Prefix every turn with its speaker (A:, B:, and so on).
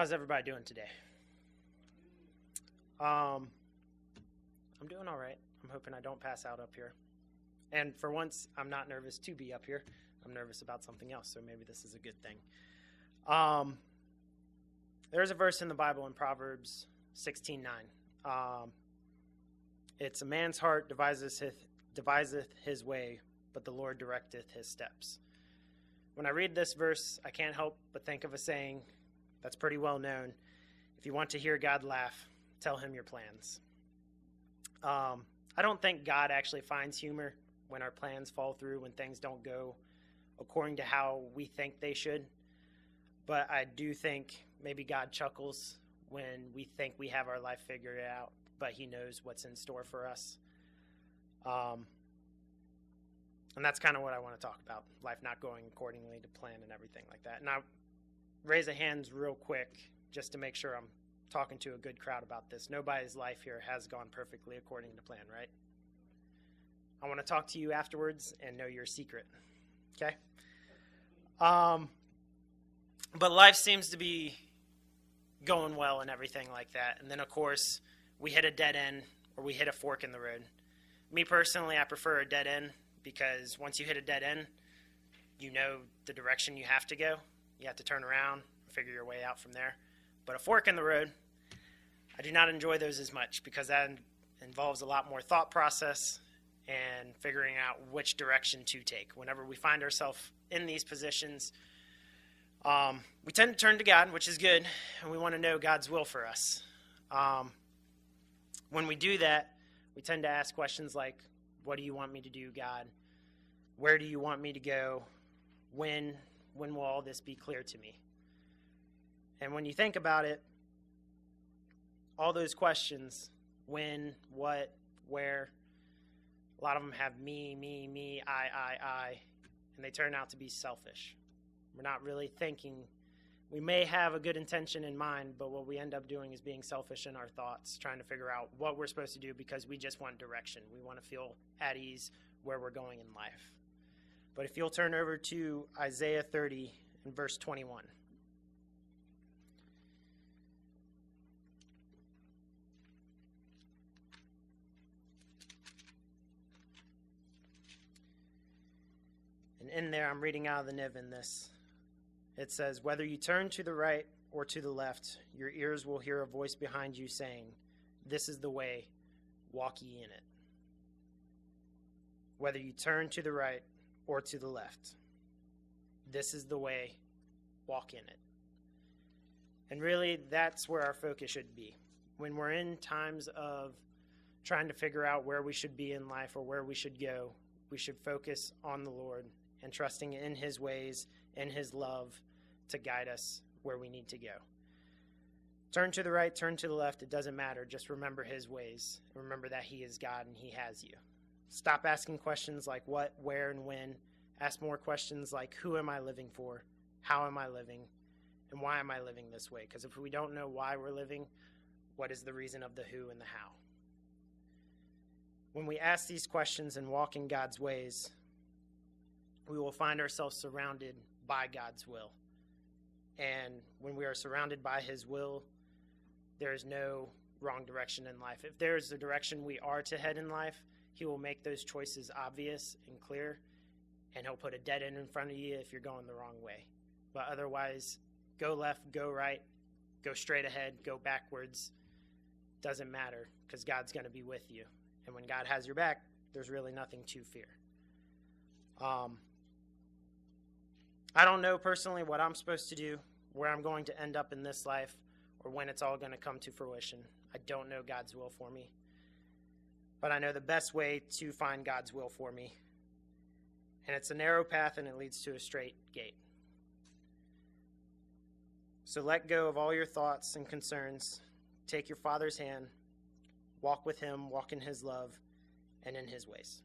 A: How's everybody doing today? I'm doing all right. I'm hoping I don't pass out up here. And for once, I'm not nervous to be up here. I'm nervous about something else, so maybe this is a good thing. There's a verse in the Bible in Proverbs 16:9. It's a man's heart deviseth his way, but the Lord directeth his steps. When I read this verse, I can't help but think of a saying that's pretty well known. If you want to hear God laugh, tell him your plans. I don't think God actually finds humor when our plans fall through, when things don't go according to how we think they should. But I do think maybe God chuckles when we think we have our life figured out, but he knows what's in store for us. And that's kind of what I want to talk about, life not going accordingly to plan and everything like that. Now, raise a hands real quick just to make sure I'm talking to a good crowd about this. Nobody's life here has gone perfectly according to plan, right? I want to talk to you afterwards and know your secret, okay? But life seems to be going well and everything like that. And then, of course, we hit a dead end or we hit a fork in the road. Me personally, I prefer a dead end because once you hit a dead end, you know the direction you have to go. You have to turn around, figure your way out from there. But a fork in the road, I do not enjoy those as much because that involves a lot more thought process and figuring out which direction to take. Whenever we find ourselves in these positions, we tend to turn to God, which is good, and we want to know God's will for us. When we do that, we tend to ask questions like, what do you want me to do, God? Where do you want me to go? When will all this be clear to me? And when you think about it, all those questions, when, what, where, a lot of them have me, I, and they turn out to be selfish. We're not really thinking. We may have a good intention in mind, but what we end up doing is being selfish in our thoughts, trying to figure out what we're supposed to do because we just want direction. We want to feel at ease where we're going in life. But if you'll turn over to Isaiah 30 and verse 21. And in there, I'm reading out of the Niv in this. It says, whether you turn to the right or to the left, your ears will hear a voice behind you saying, this is the way, walk ye in it. Whether you turn to the right or to the left, this is the way, walk in it. And really, that's where our focus should be. When we're in times of trying to figure out where we should be in life or where we should go, we should focus on the Lord and trusting in his ways and his love to guide us where we need to go. Turn to the right, turn to the left, it doesn't matter. Just remember his ways. Remember that he is God and he has you. Stop asking questions like what, where, and when. Ask more questions like who am I living for? How am I living? And why am I living this way? Because if we don't know why we're living, what is the reason of the who and the how? When we ask these questions and walk in God's ways, we will find ourselves surrounded by God's will. And when we are surrounded by his will, there is no wrong direction in life. If there is a direction we are to head in life, he will make those choices obvious and clear, and he'll put a dead end in front of you if you're going the wrong way. But otherwise, go left, go right, go straight ahead, go backwards. Doesn't matter because God's going to be with you. And when God has your back, there's really nothing to fear. I don't know personally what I'm supposed to do, where I'm going to end up in this life, or when it's all going to come to fruition. I don't know God's will for me. But I know the best way to find God's will for me. And it's a narrow path and it leads to a straight gate. So let go of all your thoughts and concerns. Take your Father's hand. Walk with him, walk in his love, and in his ways.